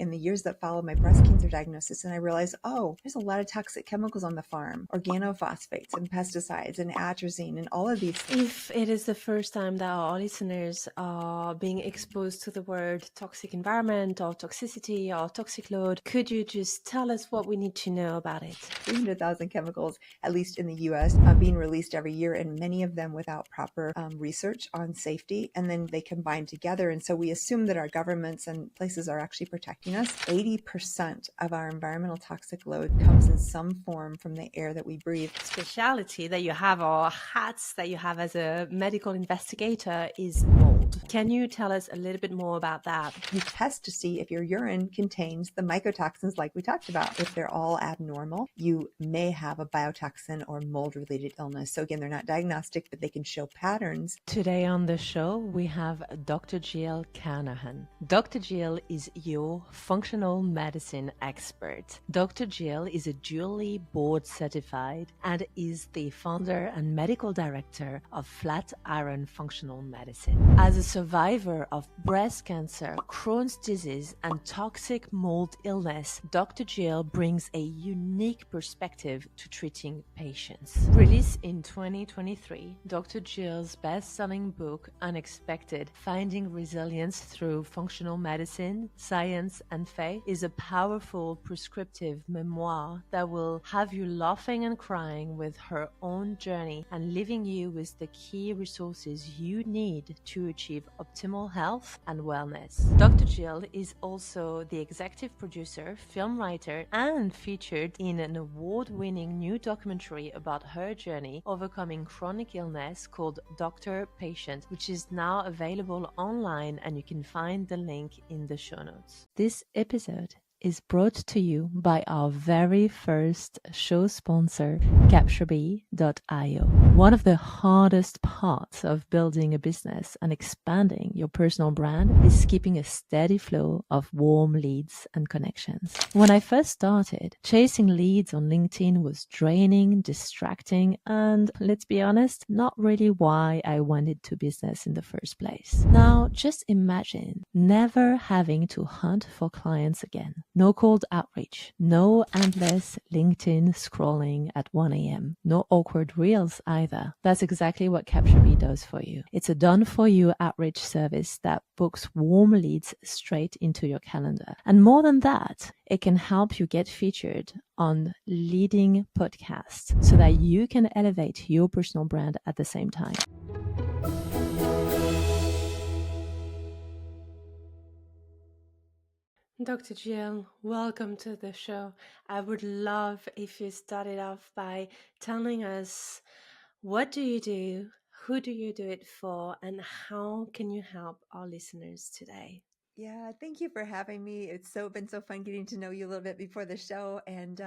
in the years that followed my breast cancer diagnosis, and I realized, oh, there's a lot of toxic chemicals on the farm, organophosphates and pesticides and atrazine and all of these things. If it is the first time that our listeners are being exposed to the word toxic environment or toxicity or toxic load, could you just tell us what we need to know about it? 300,000 chemicals, at least in the US, being released every year, and many of them without proper research on safety. And then they combine together. And so we assume that our governments and places are actually protecting us. 80% of our environmental toxic load comes in some form from the air that we breathe. Speciality that you have, or hats that you have as a medical investigator, is mold. Can you tell us a little bit more about that? You test to see if your urine contains the mycotoxins like we talked about. If they're all abnormal, you may have a biotoxin or mold-related illness. So again, they're not diagnostic, but they can show patterns. Today on the show, we have Dr. Jill Carnahan. Dr. Jill is your functional medicine expert. Dr. Jill is a dually board certified and is the founder and medical director of Flatiron Functional Medicine. As a survivor of breast cancer, Crohn's disease, and toxic mold illness, Dr. Jill brings a unique perspective to treating patients. Released in 2023, Dr. Jill's best-selling book, Unexpected: Finding Resilience Through Functional Medicine, Science, and Faith, is a powerful prescriptive memoir that will have you laughing and crying with her own journey and leaving you with the key resources you need to achieve optimal health and wellness. Dr. Jill is also the executive producer, film writer, and featured in an award-winning new documentary about her journey overcoming chronic illness called Doctor Patient, which is now available online, and you can find the link in the show notes. This episode is brought to you by our very first show sponsor, CaptureBee.io. One of the hardest parts of building a business and expanding your personal brand is keeping a steady flow of warm leads and connections. When I first started, chasing leads on LinkedIn was draining, distracting, and let's be honest, not really why I went into business in the first place. Now, just imagine never having to hunt for clients again. No cold outreach, no endless LinkedIn scrolling at 1 a.m., no awkward reels either. That's exactly what CaptureBee does for you. It's a done-for-you outreach service that books warm leads straight into your calendar. And more than that, it can help you get featured on leading podcasts so that you can elevate your personal brand at the same time. Dr. Jill, welcome to the show. I would love if you started off by telling us, what do you do, who do you do it for, and how can you help our listeners today? Yeah, thank you for having me. It's been so fun getting to know you a little bit before the show. And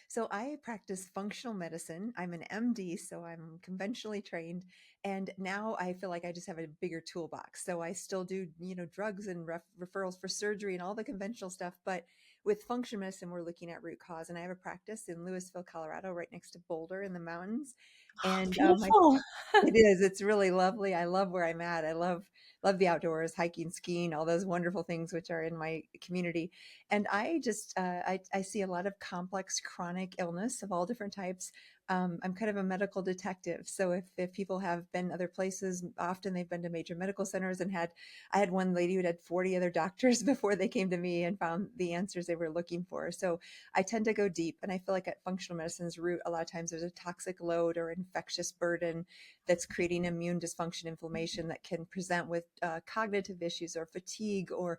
so I practice functional medicine. I'm an MD, so I'm conventionally trained. And now I feel like I just have a bigger toolbox. So I still do, drugs and referrals for surgery and all the conventional stuff. But with functional medicine, we're looking at root cause. And I have a practice in Louisville, Colorado, right next to Boulder in the mountains. And Beautiful. it is. It's really lovely. I love where I'm at. I love the outdoors, hiking, skiing, all those wonderful things which are in my community. And I just I see a lot of complex chronic illness of all different types. I'm kind of a medical detective. So if people have been other places, often they've been to major medical centers and I had one lady who had 40 other doctors before they came to me and found the answers they were looking for. So I tend to go deep, and I feel like at functional medicine's root, a lot of times there's a toxic load or infectious burden that's creating immune dysfunction, inflammation that can present with cognitive issues or fatigue or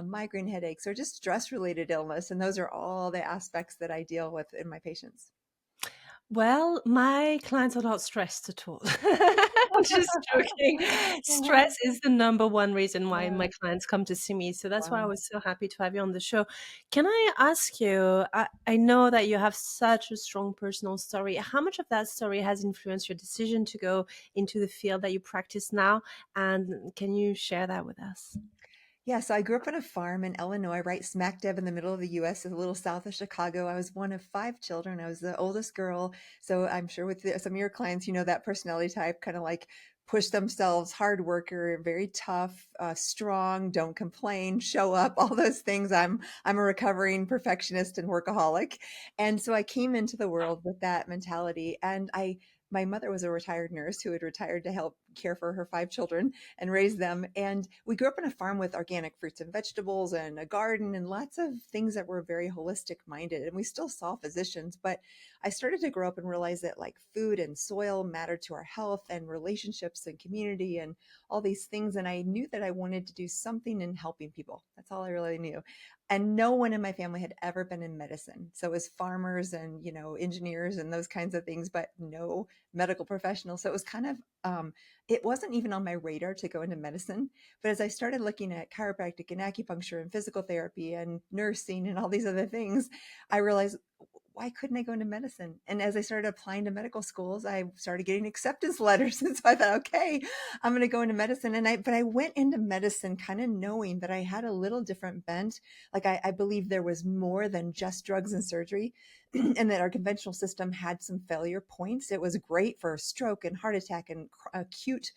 migraine headaches or just stress-related illness. And those are all the aspects that I deal with in my patients. Well, my clients are not stressed at all. I'm just joking. Stress is the number one reason why my clients come to see me. So that's why I was so happy to have you on the show. Can I ask you, I know that you have such a strong personal story. How much of that story has influenced your decision to go into the field that you practice now? And can you share that with us? Yeah, so I grew up on a farm in Illinois, right smack dab in the middle of the U.S., a little south of Chicago. I was one of 5 children. I was the oldest girl. So I'm sure with some of your clients, that personality type, kind of like push themselves, hard worker, very tough, strong, don't complain, show up, all those things. I'm a recovering perfectionist and workaholic. And so I came into the world with that mentality. And my mother was a retired nurse who had retired to help care for her 5 children and raise them. And we grew up on a farm with organic fruits and vegetables and a garden and lots of things that were very holistic minded. And we still saw physicians, but I started to grow up and realize that like food and soil mattered to our health and relationships and community and all these things. And I knew that I wanted to do something in helping people. That's all I really knew. And no one in my family had ever been in medicine. So it was farmers and, engineers and those kinds of things, but no medical professionals. So it was kind of, it wasn't even on my radar to go into medicine. But as I started looking at chiropractic and acupuncture and physical therapy and nursing and all these other things, I realized, why couldn't I go into medicine? And as I started applying to medical schools, I started getting acceptance letters. And so I thought, okay, I'm going to go into medicine. But I went into medicine kind of knowing that I had a little different bent. Like I believe there was more than just drugs and surgery and that our conventional system had some failure points. It was great for stroke and heart attack and acute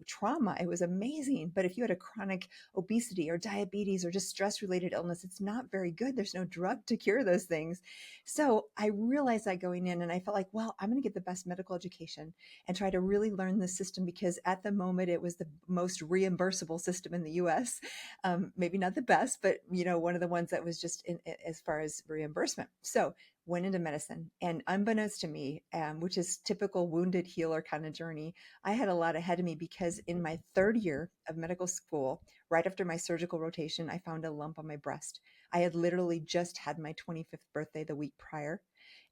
trauma. It was amazing. But if you had a chronic obesity or diabetes or just stress related illness, it's not very good. There's no drug to cure those things. So I realized that going in, and I felt like, well, I'm going to get the best medical education and try to really learn the system, because at the moment it was the most reimbursable system in the US. Maybe not the best, but one of the ones that was just as far as reimbursement. So went into medicine, and unbeknownst to me, which is typical wounded healer kind of journey, I had a lot ahead of me, because in my third year of medical school, right after my surgical rotation, I found a lump on my breast. I had literally just had my 25th birthday the week prior.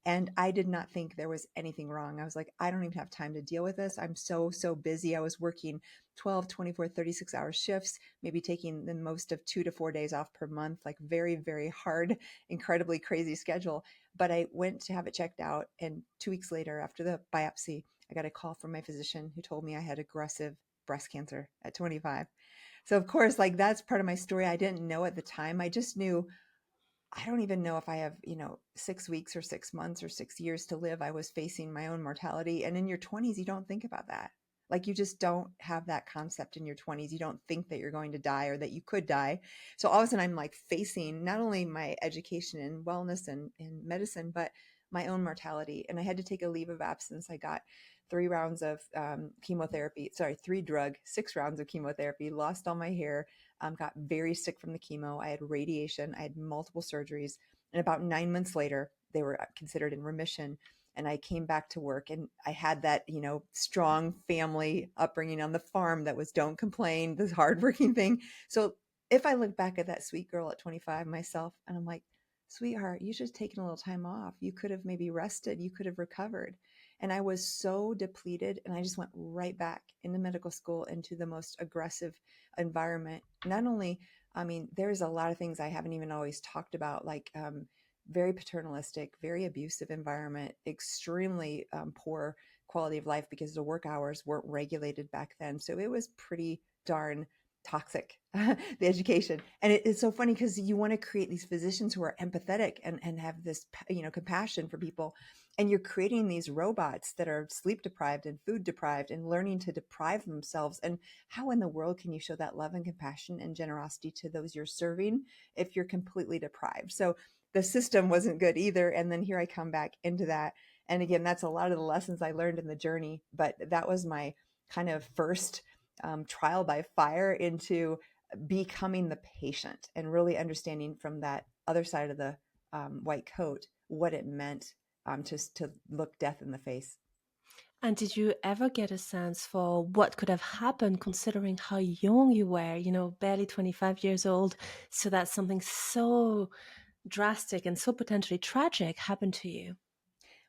And I did not think there was anything wrong. I was like, I don't even have time to deal with this. I'm so, so busy. I was working 12, 24, 36-hour shifts, maybe taking the most of 2 to 4 days off per month, like very, very hard, incredibly crazy schedule. But I went to have it checked out. And 2 weeks later, after the biopsy, I got a call from my physician who told me I had aggressive breast cancer at 25. So of course, like that's part of my story. I didn't know at the time. I just knew, I don't even know if I have, 6 weeks or 6 months or 6 years to live. I was facing my own mortality. And in your 20s, you don't think about that. Like you just don't have that concept in your 20s. You don't think that you're going to die or that you could die. So all of a sudden, I'm like facing not only my education and wellness and medicine, but my own mortality. And I had to take a leave of absence. I got 3 rounds of chemotherapy, sorry, 6 rounds of chemotherapy, lost all my hair, got very sick from the chemo. I had radiation. I had multiple surgeries. And about 9 months later, they were considered in remission. And I came back to work, and I had that, strong family upbringing on the farm that was don't complain, this hardworking thing. So if I look back at that sweet girl at 25 myself, and I'm like, sweetheart, you should have taken a little time off. You could have maybe rested. You could have recovered. And I was so depleted, and I just went right back into medical school, into the most aggressive environment. Not only, I mean, there's a lot of things I haven't even always talked about, like very paternalistic, very abusive environment, extremely poor quality of life because the work hours weren't regulated back then. So it was pretty darn toxic, the education. And it's so funny because you want to create these physicians who are empathetic and have this, compassion for people. And you're creating these robots that are sleep deprived and food deprived and learning to deprive themselves. And how in the world can you show that love and compassion and generosity to those you're serving if you're completely deprived? So the system wasn't good either. And then here I come back into that. And again, that's a lot of the lessons I learned in the journey. But that was my kind of first trial by fire into becoming the patient and really understanding from that other side of the white coat what it meant to look death in the face. And did you ever get a sense for what could have happened considering how young you were, barely 25 years old, so that something so drastic and so potentially tragic happened to you?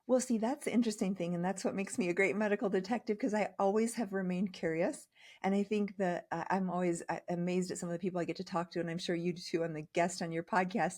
Well, see, that's the interesting thing. And that's what makes me a great medical detective, because I always have remained curious. And I think that I'm always amazed at some of the people I get to talk to. And I'm sure you do too, on the guest on your podcast.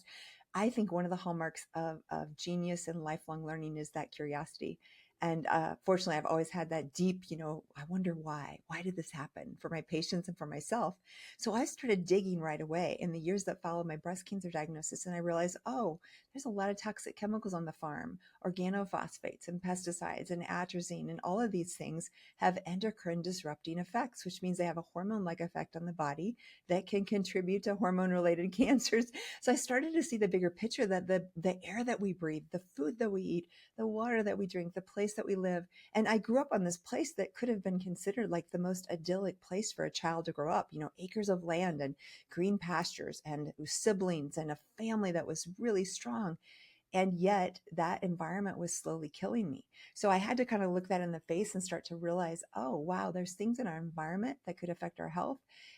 I think one of the hallmarks of genius and lifelong learning is that curiosity. And fortunately, I've always had that deep, I wonder why. Why did this happen for my patients and for myself? So I started digging right away in the years that followed my breast cancer diagnosis. And I realized, oh, there's a lot of toxic chemicals on the farm, organophosphates and pesticides and atrazine. And all of these things have endocrine disrupting effects, which means they have a hormone like effect on the body that can contribute to hormone related cancers. So I started to see the bigger picture that the air that we breathe, the food that we eat, the water that we drink, the place that we live. And I grew up on this place that could have been considered like the most idyllic place for a child to grow up, acres of land and green pastures and siblings and a family that was really strong. And yet that environment was slowly killing me. So I had to kind of look that in the face and start to realize, oh, wow, there's things in our environment that could affect our health.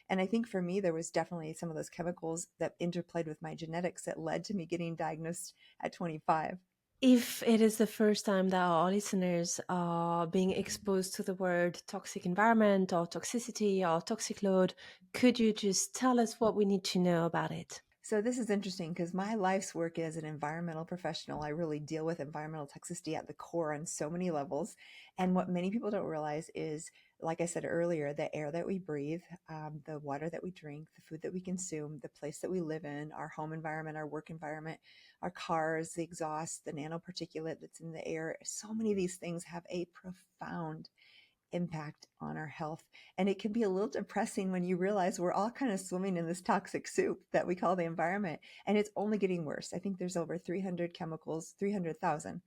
And I think for me, there was definitely some of those chemicals that interplayed with my genetics that led to me getting diagnosed at 25. If it is the first time that our listeners are being exposed to the word toxic environment or toxicity or toxic load, could you just tell us what we need to know about it? So this is interesting because my life's work as an environmental professional, I really deal with environmental toxicity at the core on so many levels. And what many people don't realize is, like I said earlier, the air that we breathe, the water that we drink, the food that we consume, the place that we live in, our home environment, our work environment, our cars, the exhaust, the nanoparticulate that's in the air. So many of these things have a profound impact on our health. And it can be a little depressing when you realize we're all kind of swimming in this toxic soup that we call the environment. And it's only getting worse. I think there's over 300 chemicals, 300,000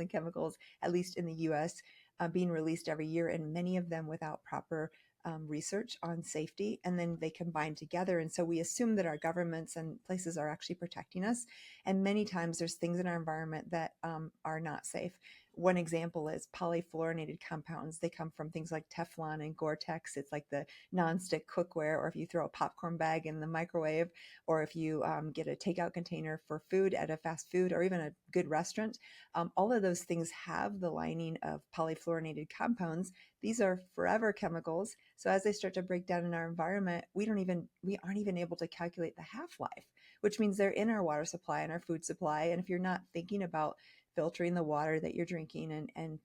chemicals, at least in the US, being released every year, and many of them without proper research on safety. And then they combine together. And so we assume that our governments and places are actually protecting us. And many times there's things in our environment that are not safe. One example is polyfluorinated compounds. They come from things like Teflon and Gore-Tex. It's like the nonstick cookware, or if you throw a popcorn bag in the microwave, or if you get a takeout container for food at a fast food or even a good restaurant. All of those things have the lining of polyfluorinated compounds. These are forever chemicals. So as they start to break down in our environment, we aren't even able to calculate the half-life, which means they're in our water supply and our food supply. And if you're not thinking about filtering the water that you're drinking and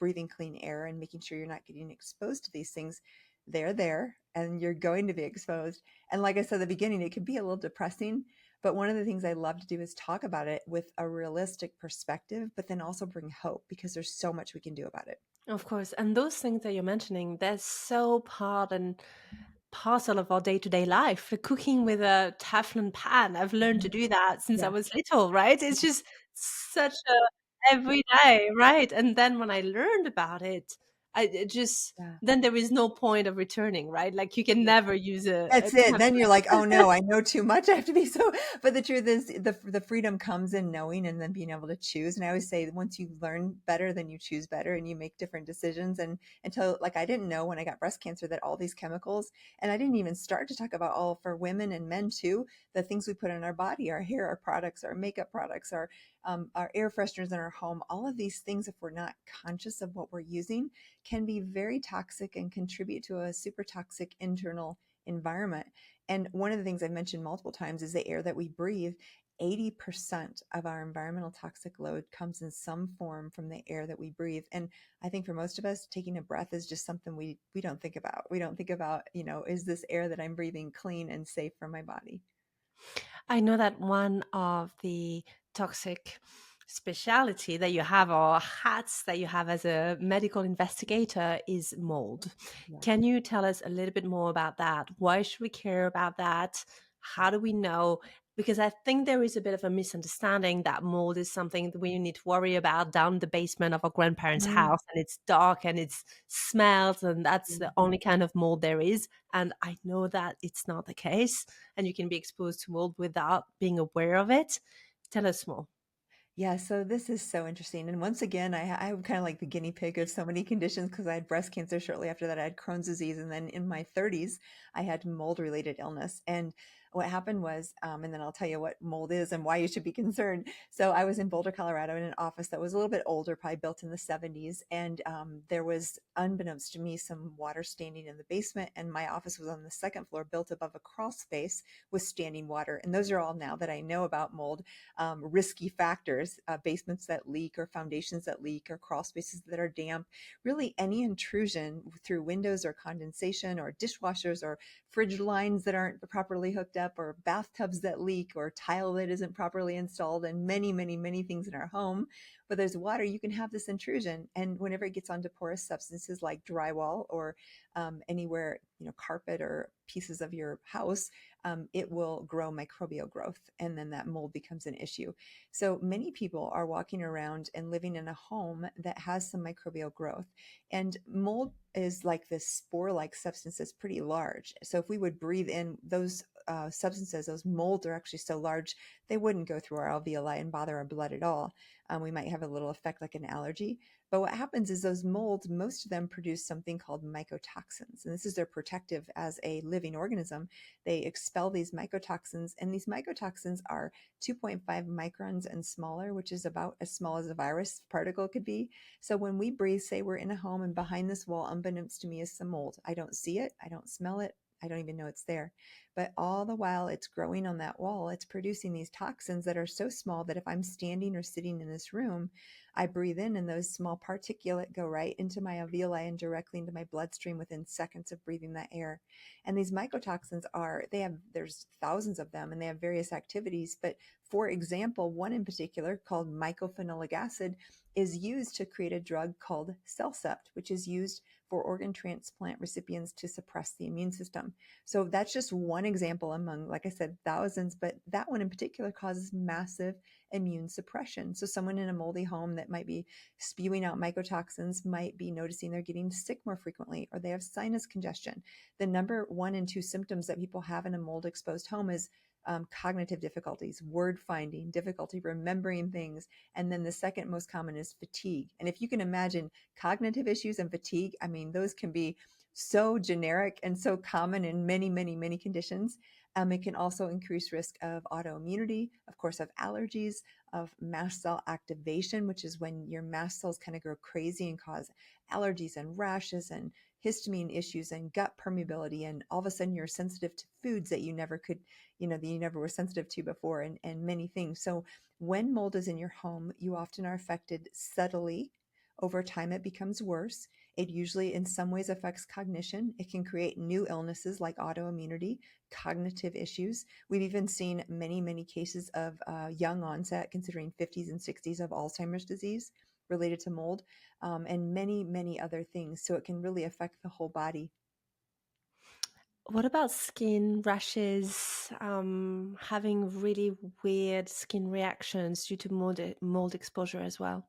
breathing clean air and making sure you're not getting exposed to these things, they're there and you're going to be exposed. And like I said at the beginning, it can be a little depressing. But one of the things I love to do is talk about it with a realistic perspective, but then also bring hope because there's so much we can do about it. Of course. And those things that you're mentioning, they're so part and parcel of our day-to-day life. The cooking with a Teflon pan, I've learned to Mhm. do that since I Yeah. was little, right? It's just such a everyday, right? And then when I learned about it, I it just Yeah. then there is no point of returning, right? Like you can never use a That's it. Then you're like, Teflon. "Oh, no, I know too much. I have to be so." But the truth is the freedom comes in knowing and then being able to choose. And I always say once you learn better, then you choose better and you make different decisions. And until like I didn't know when I got breast cancer that all these chemicals, and I didn't even start to talk about all for women and men too, the things we put in our body, our hair, our products, our makeup products, our air fresheners in our home, all of these things, if we're not conscious of what we're using, can be very toxic and contribute to a super toxic internal environment. And one of the things I've mentioned multiple times is the air that we breathe. 80% of our environmental toxic load comes in some form from the air that we breathe. And I think for most of us, taking a breath is just something we don't think about. We don't think about, is this air that I'm breathing clean and safe for my body? I know that one of the toxic speciality that you have or hats that you have as a medical investigator is mold. Yeah. Can you tell us a little bit more about that? Why should we care about that? How do we know? Because I think there is a bit of a misunderstanding that mold is something that we need to worry about down the basement of our grandparents' Mm, house and it's dark and it smells and that's the mm. only kind of mold there is. And I know that it's not the case and you can be exposed to mold without being aware of it. Tell us more. Yeah, so this is so interesting. And once again, I'm kind of like the guinea pig of so many conditions because I had breast cancer shortly after that. I had Crohn's disease. And then in my 30s, I had mold related illness. And what happened was, and then I'll tell you what mold is and why you should be concerned. So I was in Boulder, Colorado, in an office that was a little bit older, probably built in the 70s, and there was, unbeknownst to me, some water standing in the basement, and my office was on the second floor, built above a crawl space with standing water. And those are all, now that I know about mold, risky factors: basements that leak, or foundations that leak, or crawl spaces that are damp. Really, any intrusion through windows, or condensation, or dishwashers, or fridge lines that aren't properly hooked up, or bathtubs that leak, or tile that isn't properly installed, and many, many, many things in our home where there's water, you can have this intrusion. And whenever it gets onto porous substances like drywall, or anywhere, carpet, or pieces of your house, it will grow microbial growth, and then that mold becomes an issue. So many people are walking around and living in a home that has some microbial growth, and mold is like this spore-like substance that's pretty large. So if we would breathe in those substances, those molds are actually so large they wouldn't go through our alveoli and bother our blood at all. We might have a little effect like an allergy. But what happens is those molds, most of them produce something called mycotoxins. And this is their protective as a living organism. They expel these mycotoxins, and these mycotoxins are 2.5 microns and smaller, which is about as small as a virus particle could be. So when we breathe, say we're in a home, and behind this wall, unbeknownst to me, is some mold. I don't see it. I don't smell it. I don't even know it's there. But all the while it's growing on that wall, it's producing these toxins that are so small that if I'm standing or sitting in this room, I breathe in, and those small particulate go right into my alveoli and directly into my bloodstream within seconds of breathing that air. And these mycotoxins there's thousands of them, and they have various activities. But for example, one in particular called mycophenolic acid is used to create a drug called Cellcept, which is used for organ transplant recipients to suppress the immune system. So that's just one example among, like I said, thousands, but that one in particular causes massive immune suppression. So someone in a moldy home that might be spewing out mycotoxins might be noticing they're getting sick more frequently, or they have sinus congestion. The number one and two symptoms that people have in a mold exposed home is cognitive difficulties, word finding, difficulty remembering things. And then the second most common is fatigue. And if you can imagine cognitive issues and fatigue, I mean, those can be so generic and so common in many, many, many conditions. It can also increase risk of autoimmunity, of course, of allergies, of mast cell activation, which is when your mast cells kind of go crazy and cause allergies and rashes and histamine issues and gut permeability. And all of a sudden you're sensitive to foods that you never could, that you never were sensitive to before, and many things. So when mold is in your home, you often are affected subtly. Over time, it becomes worse. It usually, in some ways, affects cognition. It can create new illnesses like autoimmunity, cognitive issues. We've even seen many, many cases of young onset, considering 50s and 60s, of Alzheimer's disease related to mold, and many, many other things. So it can really affect the whole body. What about skin rashes, having really weird skin reactions due to mold exposure as well?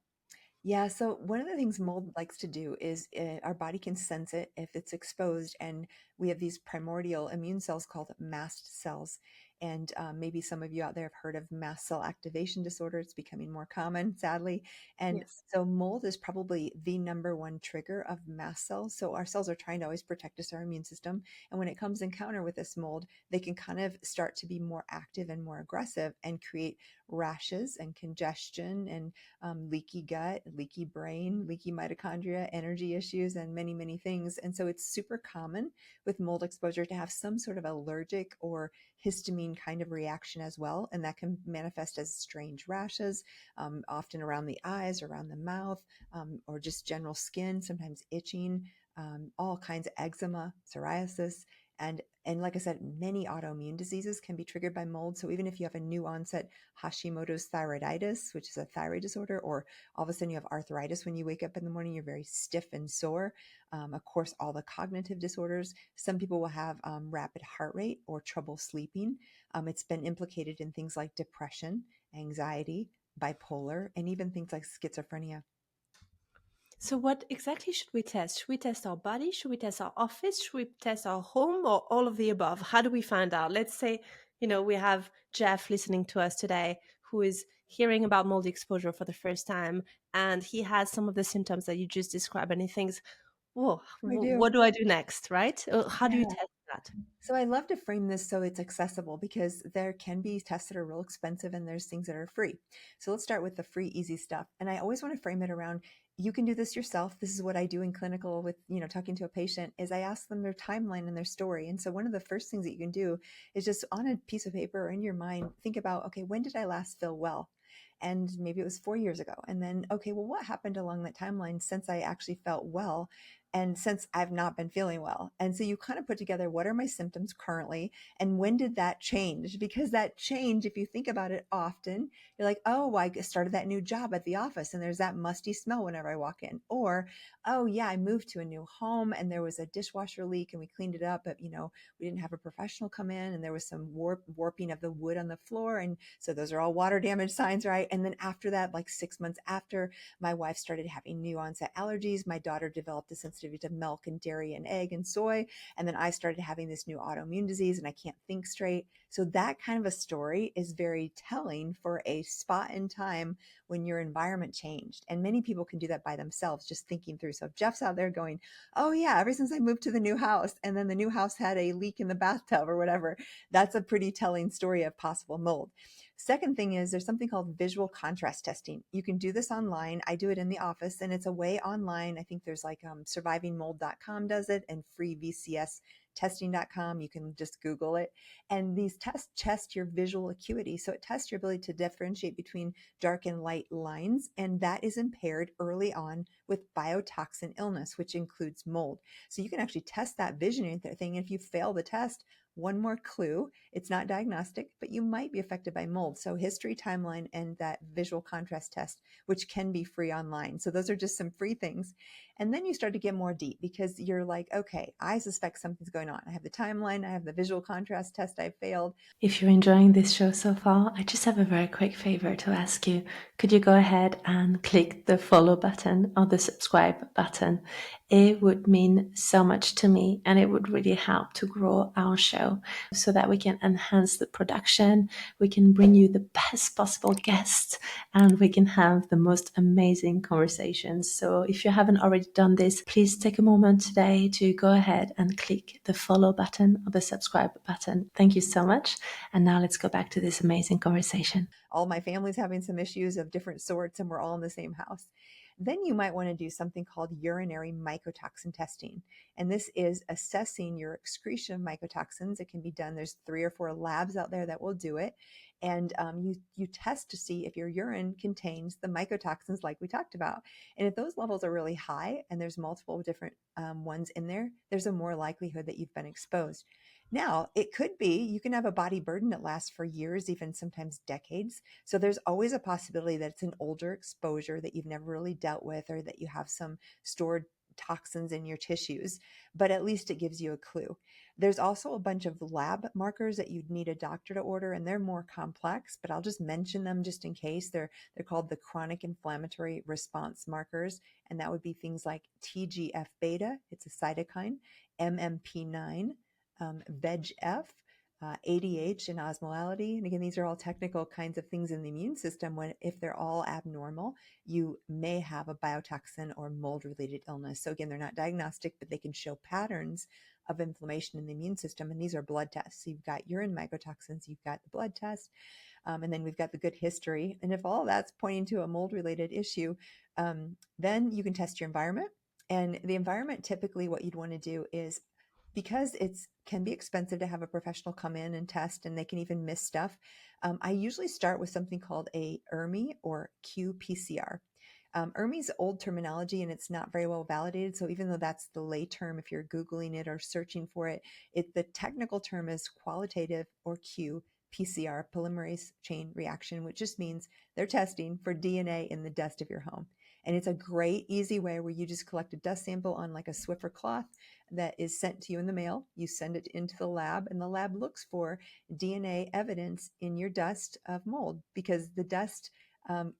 Yeah, so one of the things mold likes to do is our body can sense it if it's exposed, and we have these primordial immune cells called mast cells. And maybe some of you out there have heard of mast cell activation disorder. It's becoming more common, sadly. And Yes. so mold is probably the number one trigger of mast cells. So our cells are trying to always protect us, our immune system. And when it comes encounter with this mold, they can kind of start to be more active and more aggressive and create rashes and congestion and leaky gut, leaky brain, leaky mitochondria, energy issues, and many, many things. And so it's super common with mold exposure to have some sort of allergic or histamine kind of reaction as well. And that can manifest as strange rashes, often around the eyes, around the mouth, or just general skin, sometimes itching, all kinds of eczema, psoriasis. And like I said, many autoimmune diseases can be triggered by mold. So even if you have a new onset Hashimoto's thyroiditis, which is a thyroid disorder, or all of a sudden you have arthritis when you wake up in the morning, you're very stiff and sore. Of course, all the cognitive disorders. Some people will have rapid heart rate or trouble sleeping. It's been implicated in things like depression, anxiety, bipolar, and even things like schizophrenia. So, what exactly should we test? Should we test our body? Should we test our office? Should we test our home, or all of the above? How do we find out? Let's say, we have Jeff listening to us today who is hearing about mold exposure for the first time, and he has some of the symptoms that you just described, and he thinks, whoa, I do. what do I do next? Right? How do you Yeah. test that? So I love to frame this so it's accessible because there can be tests that are real expensive and there's things that are free. So let's start with the free, easy stuff. And I always want to frame it around you can do this yourself. This is what I do in clinical with, talking to a patient is I ask them their timeline and their story. And so one of the first things that you can do is just on a piece of paper or in your mind, think about, okay, when did I last feel well? And maybe it was 4 years ago. And then, okay, well, what happened along that timeline since I actually felt well? And since I've not been feeling well. And so you kind of put together what are my symptoms currently and when did that change? Because that change, if you think about it often, you're like, oh, I started that new job at the office and there's that musty smell whenever I walk in. Or, oh, yeah, I moved to a new home and there was a dishwasher leak and we cleaned it up, but, we didn't have a professional come in and there was some warping of the wood on the floor. And so those are all water damage signs, right? And then after that, like 6 months after, my wife started having new onset allergies. My daughter developed a sensitivity to milk and dairy and egg and soy. And then I started having this new autoimmune disease and I can't think straight. So that kind of a story is very telling for a spot in time when your environment changed. And many people can do that by themselves, just thinking through. So if Jeff's out there going, oh yeah, ever since I moved to the new house and then the new house had a leak in the bathtub or whatever, that's a pretty telling story of possible mold. Second thing is there's something called visual contrast testing. You can do this online. I do it in the office and it's a way online. I think there's like survivingmold.com does it and freevcstesting.com. You can just Google it. And these tests test your visual acuity. So it tests your ability to differentiate between dark and light lines. And that is impaired early on with biotoxin illness, which includes mold. So you can actually test that vision thing. If you fail the test, one more clue, it's not diagnostic, but you might be affected by mold. So history, timeline, and that visual contrast test, which can be free online. So those are just some free things. And then you start to get more deep because you're like, okay, I suspect something's going on. I have the timeline, I have the visual contrast test I failed. If you're enjoying this show so far, I just have a very quick favor to ask you. Could you go ahead and click the follow button or the subscribe button? It would mean so much to me and it would really help to grow our show so that we can enhance the production, we can bring you the best possible guests, and we can have the most amazing conversations. So if you haven't already done this, please take a moment today to go ahead and click the follow button or the subscribe button. Thank you so much. And now let's go back to this amazing conversation. All my family's having some issues of different sorts, and we're all in the same house. Then you might want to do something called urinary mycotoxin testing. And this is assessing your excretion of mycotoxins. It can be done, there's 3 or 4 labs out there that will do it. And you test to see if your urine contains the mycotoxins like we talked about. And if those levels are really high and there's multiple different ones in there, there's a more likelihood that you've been exposed. Now, it could be you can have a body burden that lasts for years, even sometimes decades. So there's always a possibility that it's an older exposure that you've never really dealt with or that you have some stored toxins in your tissues, but at least it gives you a clue. There's also a bunch of lab markers that you'd need a doctor to order, and they're more complex, but I'll just mention them just in case. They're called the chronic inflammatory response markers, and that would be things like TGF beta, it's a cytokine, MMP9, VEGF, ADH and osmolality. And again, these are all technical kinds of things in the immune system. When if they're all abnormal, you may have a biotoxin or mold related illness. So again, they're not diagnostic, but they can show patterns of inflammation in the immune system. And these are blood tests. So you've got urine mycotoxins, you've got the blood test, and then we've got the good history. And if all that's pointing to a mold related issue, then you can test your environment. And the environment, typically what you'd want to do is because it's can be expensive to have a professional come in and test, and they can even miss stuff. I usually start with something called a ERMI or qPCR. ERMI is old terminology and it's not very well validated. So even though that's the lay term, if you're Googling it or searching for it, the technical term is qualitative or qPCR, polymerase chain reaction, which just means they're testing for DNA in the dust of your home. And it's a great, easy way where you just collect a dust sample on like a Swiffer cloth that is sent to you in the mail. You send it into the lab, and the lab looks for DNA evidence in your dust of mold because the dust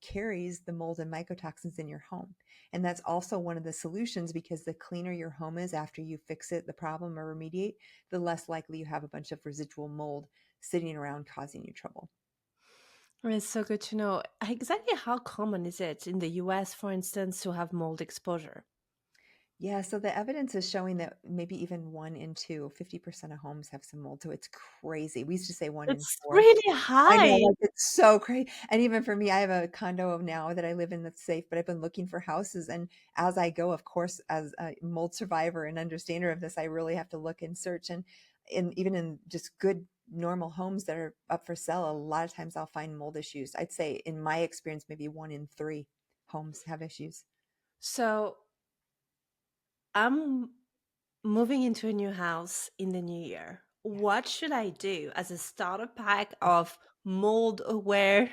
carries the mold and mycotoxins in your home. And that's also one of the solutions because the cleaner your home is after you fix it, the problem or remediate, the less likely you have a bunch of residual mold sitting around causing you trouble. It's so good to know. Exactly how common is it in the US, for instance, to have mold exposure? Yeah, so the evidence is showing that maybe even 1 in 2, 50% of homes have some mold, so it's crazy. We used to say 1 in It's 4. really I know, high. like, it's so crazy. And even for me, I have a condo now that I live in that's safe, but I've been looking for houses, and as I go, of course, as a mold survivor and understander of this, I really have to look and search, and even in just good, normal homes that are up for sale, a lot of times I'll find mold issues. I'd say in my experience, maybe 1 in 3 homes have issues. So I'm moving into a new house in the new year. Yeah, What should I do as a starter pack of mold aware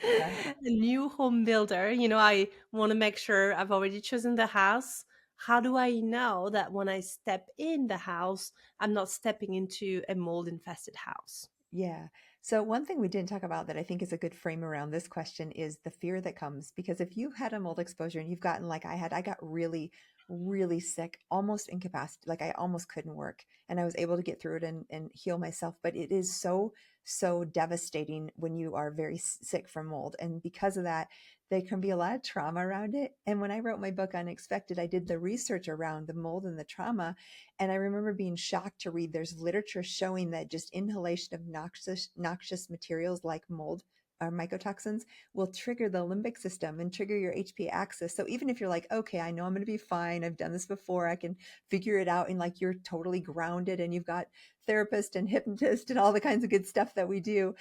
yeah. new home builder? I want to make sure I've already chosen the house. How do I know that when I step in the house, I'm not stepping into a mold infested house? Yeah. So one thing we didn't talk about that I think is a good frame around this question is the fear that comes because if you had a mold exposure and you've gotten like I had, I got really, really sick, almost incapacitated, like I almost couldn't work and I was able to get through it and heal myself. But it is so, so devastating when you are very sick from mold. And because of that, there can be a lot of trauma around it. And when I wrote my book Unexpected, I did the research around the mold and the trauma. And I remember being shocked to read there's literature showing that just inhalation of noxious materials like mold or mycotoxins will trigger the limbic system and trigger your HPA axis. So even if you're like, okay, I know I'm going to be fine. I've done this before. I can figure it out. And like you're totally grounded and you've got therapist and hypnotist and all the kinds of good stuff that we do.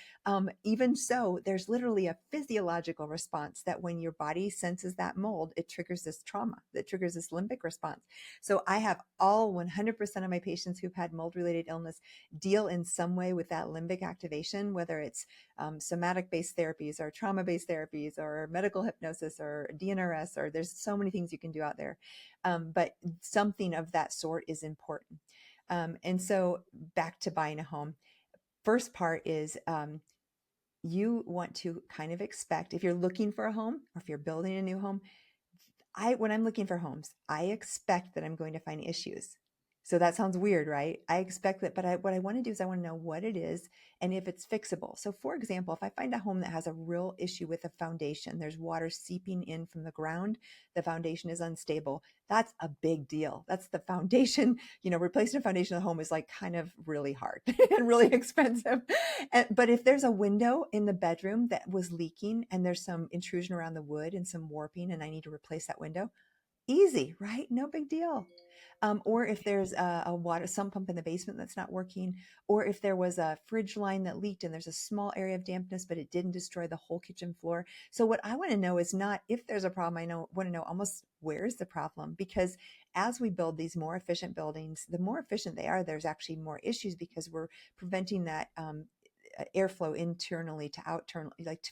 Even so, there's literally a physiological response that when your body senses that mold, it triggers this trauma, that triggers this limbic response. So I have all 100% of my patients who've had mold related illness deal in some way with that limbic activation, whether it's somatic based therapies or trauma based therapies or medical hypnosis or DNRS, or there's so many things you can do out there. But something of that sort is important. And so back to buying a home. First part is you want to kind of expect if you're looking for a home or if you're building a new home, when I'm looking for homes, I expect that I'm going to find issues. So that sounds weird, right? I expect that, but what I want to do is I want to know what it is and if it's fixable. So for example, if I find a home that has a real issue with the foundation, there's water seeping in from the ground, the foundation is unstable. That's a big deal. That's the foundation, replacing a foundation of the home is like kind of really hard and really expensive. But if there's a window in the bedroom that was leaking and there's some intrusion around the wood and some warping and I need to replace that window, easy, right? No big deal. Or if there's a water sump pump in the basement that's not working, or if there was a fridge line that leaked and there's a small area of dampness, but it didn't destroy the whole kitchen floor. So what I want to know is not if there's a problem. Want to know almost where's the problem, because as we build these more efficient buildings, the more efficient they are, there's actually more issues because we're preventing that airflow internally to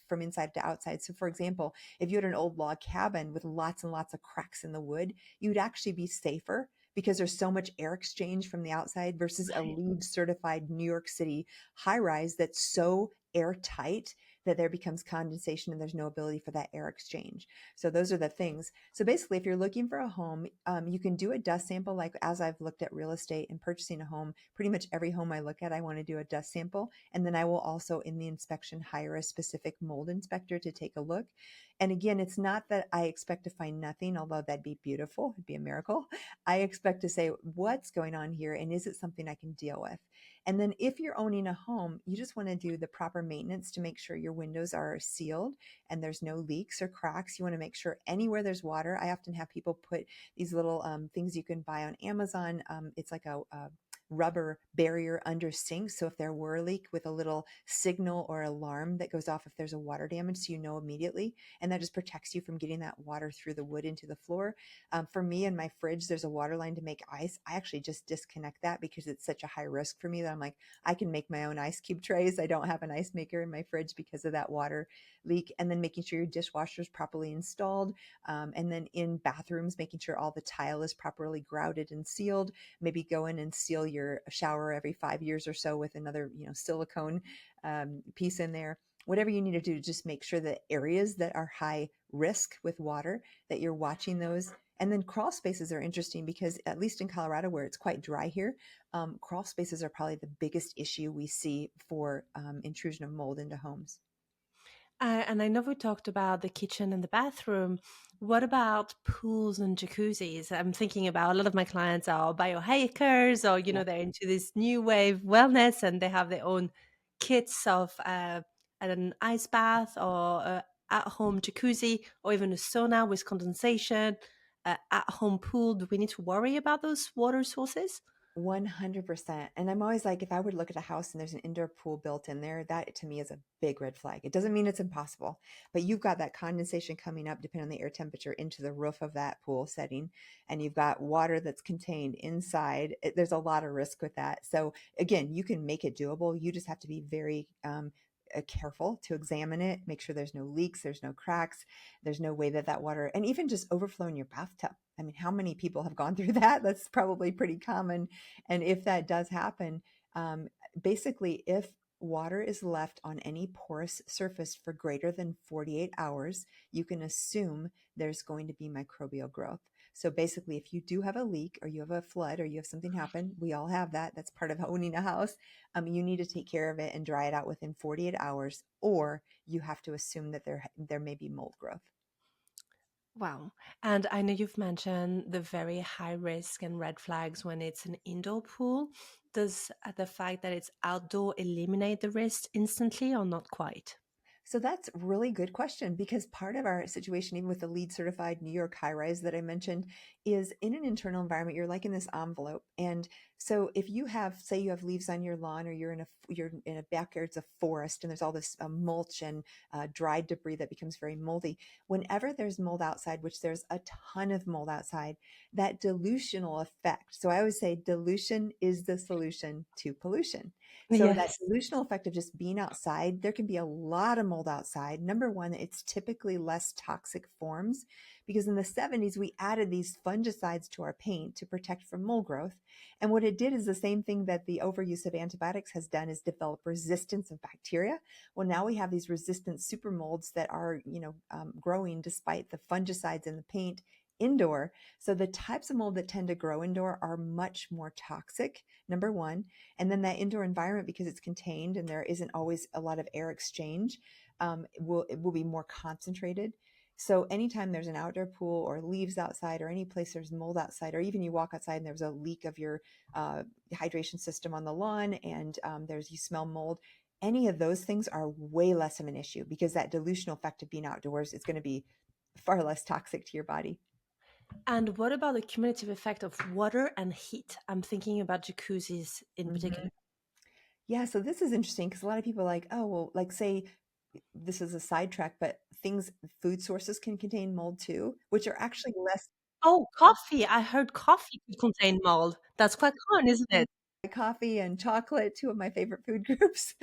from inside to outside. So for example, if you had an old log cabin with lots and lots of cracks in the wood, you'd actually be safer because there's so much air exchange from the outside versus a LEED certified New York City high rise that's so airtight that there becomes condensation and there's no ability for that air exchange. So those are the things. So basically, if you're looking for a home, you can do a dust sample. Like as I've looked at real estate and purchasing a home, pretty much every home I look at, I want to do a dust sample. And then I will also in the inspection hire a specific mold inspector to take a look. And again, it's not that I expect to find nothing, although that'd be beautiful. It'd be a miracle. I expect to say, what's going on here? And is it something I can deal with? And then if you're owning a home, you just want to do the proper maintenance to make sure your windows are sealed and there's no leaks or cracks. You want to make sure anywhere there's water. I often have people put these little things you can buy on Amazon. It's like a rubber barrier under sinks. So if there were a leak, with a little signal or alarm that goes off if there's a water damage, so you know immediately. And that just protects you from getting that water through the wood into the floor. For me in my fridge, there's a water line to make ice. I actually just disconnect that because it's such a high risk for me that I'm like, I can make my own ice cube trays. I don't have an ice maker in my fridge because of that water leak. And then making sure your dishwasher is properly installed. And then in bathrooms, making sure all the tile is properly grouted and sealed. Maybe go in and seal your shower every 5 years or so with another, silicone piece in there. Whatever you need to do to just make sure that areas that are high risk with water, that you're watching those. And then crawl spaces are interesting because at least in Colorado where it's quite dry here, crawl spaces are probably the biggest issue we see for intrusion of mold into homes. And I know we talked about the kitchen and the bathroom. What about pools and jacuzzis? I'm thinking about a lot of my clients are biohackers, or Yeah. they're into this new wave wellness, and they have their own kits of an ice bath or at-home jacuzzi, or even a sauna with condensation, at-home pool. Do we need to worry about those water sources? 100%. And I'm always like, if I would look at a house and there's an indoor pool built in there, that to me is a big red flag. It doesn't mean it's impossible, but you've got that condensation coming up, depending on the air temperature, into the roof of that pool setting. And you've got water that's contained inside. There's a lot of risk with that. So again, you can make it doable. You just have to be very, careful to examine it, make sure there's no leaks, there's no cracks, there's no way that that water, and even just overflowing your bathtub. I mean, how many people have gone through that? That's probably pretty common. And if that does happen, um, basically, if water is left on any porous surface for greater than 48 hours, you can assume there's going to be microbial growth. So basically, if you do have a leak or you have a flood or you have something happen, we all have that. That's part of owning a house. You need to take care of it and dry it out within 48 hours, or you have to assume that there may be mold growth. Wow. And I know you've mentioned the very high risk and red flags when it's an indoor pool. Does the fact that it's outdoor eliminate the risk instantly or not quite? So that's a really good question, because part of our situation, even with the LEED certified New York high rise that I mentioned, is in an internal environment. You're like in this envelope. And so if you have, say you have leaves on your lawn, or you're in a backyard, it's a forest, and there's all this mulch and dried debris that becomes very moldy. Whenever there's mold outside, which there's a ton of mold outside, that dilutional effect. So I always say dilution is the solution to pollution. So that Yes. delusional effect of just being outside, there can be a lot of mold outside. Number one, it's typically less toxic forms, because in the 70s, we added these fungicides to our paint to protect from mold growth. And what it did is the same thing that the overuse of antibiotics has done, is develop resistance of bacteria. Well, now we have these resistant super molds that are, growing despite the fungicides in the paint indoor. So the types of mold that tend to grow indoor are much more toxic, number one. And then that indoor environment, because it's contained and there isn't always a lot of air exchange, it will be more concentrated. So anytime there's an outdoor pool or leaves outside, or any place there's mold outside, or even you walk outside and there's a leak of your hydration system on the lawn, and you smell mold, any of those things are way less of an issue, because that dilutional effect of being outdoors is going to be far less toxic to your body. And what about the cumulative effect of water and heat? I'm thinking about jacuzzis in particular. Mhm. Yeah, so this is interesting, because a lot of people are like, oh, well, like, say, this is a sidetrack, but food sources can contain mold too, which are actually less. Oh, coffee. I heard coffee could contain mold. That's quite common, isn't it? Coffee and chocolate, two of my favorite food groups.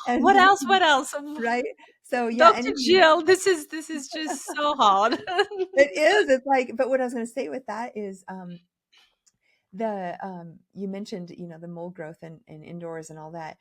And What else? What else? right? So yeah, Dr. anything. Jill, this is just so hard. It is. It's like, but what I was going to say with that is, the you mentioned, the mold growth and indoors and all that.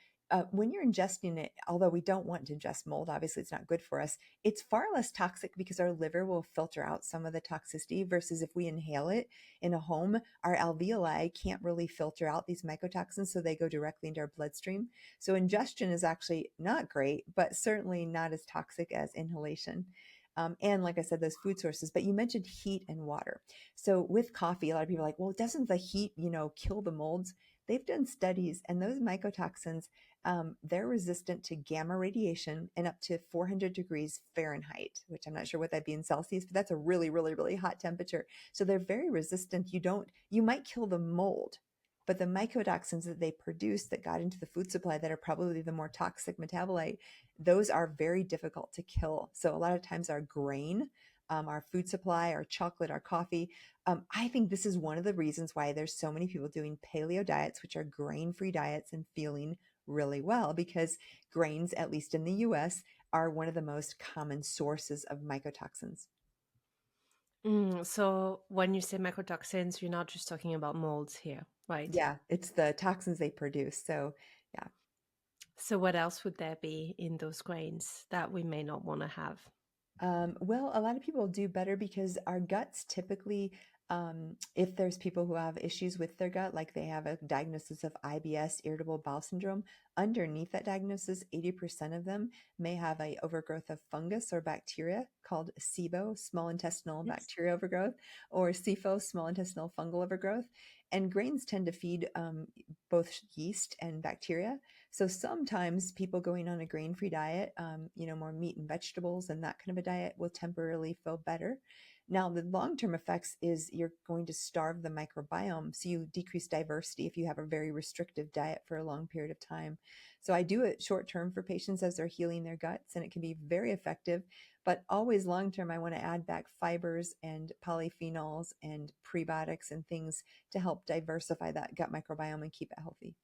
When you're ingesting it, although we don't want to ingest mold, obviously it's not good for us, it's far less toxic, because our liver will filter out some of the toxicity, versus if we inhale it in a home, our alveoli can't really filter out these mycotoxins, so they go directly into our bloodstream. So ingestion is actually not great, but certainly not as toxic as inhalation. And like I said, those food sources. But you mentioned heat and water. So with coffee, a lot of people are like, well, doesn't the heat, kill the molds? They've done studies, and those mycotoxins, they're resistant to gamma radiation and up to 400 degrees Fahrenheit, which I'm not sure what that'd be in Celsius, but that's a really, really, really hot temperature. So they're very resistant. You might kill the mold, but the mycotoxins that they produce that got into the food supply, that are probably the more toxic metabolite, those are very difficult to kill. So a lot of times our grain, our food supply, our chocolate, our coffee, I think this is one of the reasons why there's so many people doing paleo diets, which are grain-free diets, and feeling really well, because grains, at least in the US, are one of the most common sources of mycotoxins. So when you say mycotoxins, you're not just talking about molds here, right? Yeah, it's the toxins they produce. So, yeah. So what else would there be in those grains that we may not want to have? Well, a lot of people do better, because our guts typically If there's people who have issues with their gut, like they have a diagnosis of IBS, irritable bowel syndrome, underneath that diagnosis, 80% of them may have a overgrowth of fungus or bacteria called SIBO, small intestinal Yes. bacteria overgrowth, or SIFO, small intestinal fungal overgrowth. And grains tend to feed both yeast and bacteria. So sometimes people going on a grain-free diet, more meat and vegetables and that kind of a diet will temporarily feel better. Now, the long-term effects is you're going to starve the microbiome. So you decrease diversity if you have a very restrictive diet for a long period of time. So I do it short term for patients as they're healing their guts, and it can be very effective. But always long term, I want to add back fibers and polyphenols and prebiotics and things to help diversify that gut microbiome and keep it healthy.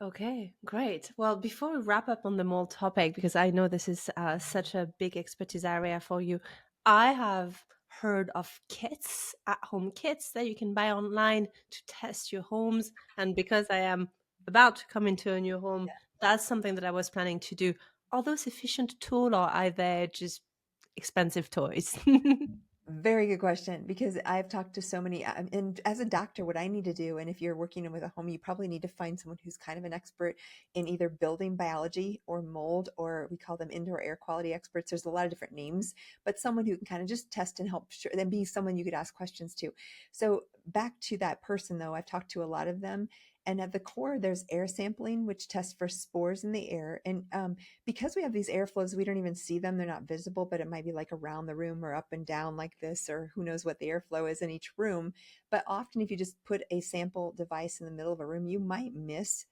Okay, great. Well, before we wrap up on the mold topic, because I know this is such a big expertise area for you, I have heard of kits, at-home kits that you can buy online to test your homes. And because I am about to come into a new home, that's something that I was planning to do. Are those efficient tool, or are they just expensive toys? Very good question, because I've talked to so many, and as a doctor, what I need to do, and if you're working with a home, you probably need to find someone who's kind of an expert in either building biology or mold, or we call them indoor air quality experts. There's a lot of different names, but someone who can kind of just test and help, sure, then be someone you could ask questions to. So back to that person, though, I've talked to a lot of them, and at the core, there's air sampling, which tests for spores in the air, and because we have these airflows, we don't even see them. They're not visible, but it might be like around the room or up and down like this, or who knows what the airflow is in each room. But often, if you just put a sample device in the middle of a room, you might miss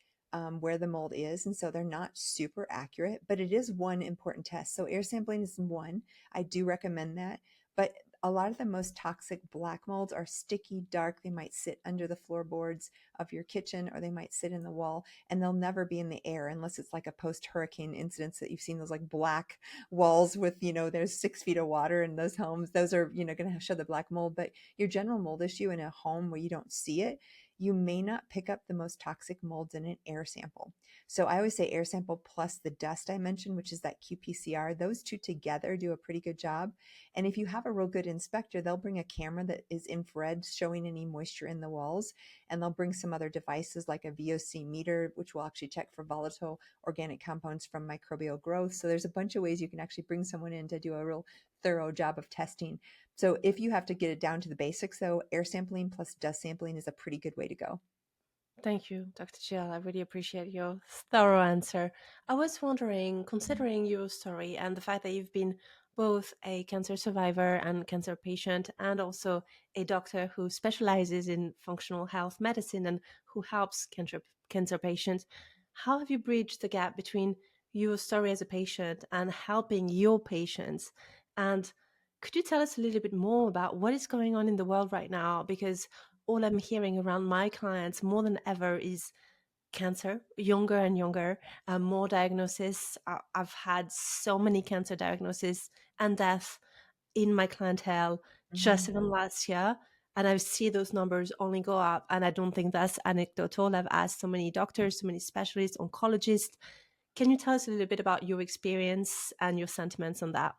where the mold is. And so they're not super accurate, but it is one important test. So air sampling is one. I do recommend that. But a lot of the most toxic black molds are sticky, dark. They might sit under the floorboards of your kitchen, or they might sit in the wall, and they'll never be in the air unless it's like a post-hurricane incident that you've seen, those like black walls with, there's 6 feet of water in those homes. Those are, going to show the black mold. But your general mold issue in a home where you don't see it, you may not pick up the most toxic molds in an air sample. So I always say air sample plus the dust I mentioned, which is that qPCR. Those two together do a pretty good job. And if you have a real good inspector, they'll bring a camera that is infrared showing any moisture in the walls, and they'll bring some other devices like a VOC meter, which will actually check for volatile organic compounds from microbial growth. So there's a bunch of ways you can actually bring someone in to do a real thorough job of testing. So if you have to get it down to the basics, though, air sampling plus dust sampling is a pretty good way to go. Thank you, Dr. Jill. I really appreciate your thorough answer. I was wondering, considering your story and the fact that you've been both a cancer survivor and cancer patient, and also a doctor who specializes in functional health medicine and who helps cancer patients, how have you bridged the gap between your story as a patient and helping your patients? And could you tell us a little bit more about what is going on in the world right now? Because all I'm hearing around my clients more than ever is cancer, younger and younger, more diagnosis. I've had so many cancer diagnoses and death in my clientele just Mhm. even last year. And I see those numbers only go up. And I don't think that's anecdotal. I've asked so many doctors, so many specialists, oncologists. Can you tell us a little bit about your experience and your sentiments on that?